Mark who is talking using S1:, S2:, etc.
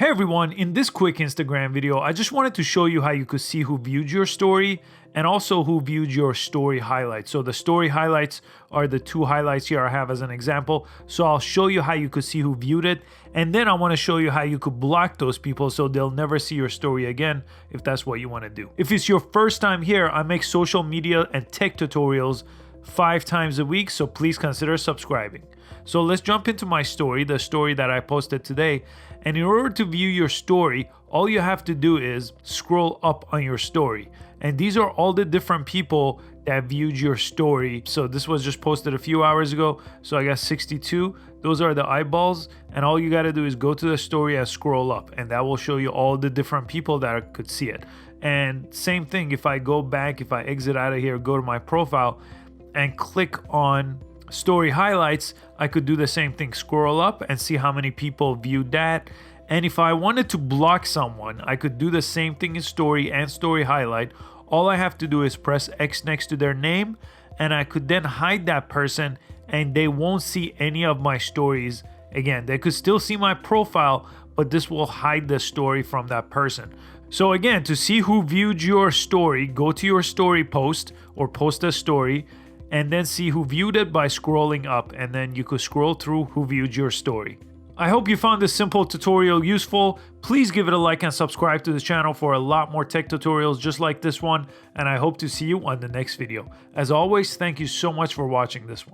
S1: Hey everyone, in this quick Instagram video, I just wanted to show you how you could see who viewed your story and also who viewed your story highlights. So the story highlights are the two highlights here I have as an example. So I'll show you how you could see who viewed it. And then I want to show you how you could block those people so they'll never see your story again if that's what you want to do. If it's your first time here, I make social media and tech tutorials 5 times a week, so please consider subscribing. So let's jump into my story, the story that I posted today. And in order to view your story, all you have to do is scroll up on your story. And these are all the different people that viewed your story. So this was just posted a few hours ago. So I got 62. Those are the eyeballs. And all you got to do is go to the story and scroll up. And that will show you all the different people that could see it. And same thing, if I go back, if I exit out of here, go to my profile and click on story highlights, I could do the same thing, scroll up and see how many people viewed that. And if I wanted to block someone, I could do the same thing in story and story highlight. All I have to do is press X next to their name, and I could then hide that person and they won't see any of my stories again. They could still see my profile, but this will hide the story from that person. So again, to see who viewed your story, go to your story post or post a story and then see who viewed it by scrolling up, and then you could scroll through who viewed your story. I hope you found this simple tutorial useful. Please give it a like and subscribe to the channel for a lot more tech tutorials just like this one, and I hope to see you on the next video. As always, thank you so much for watching this one.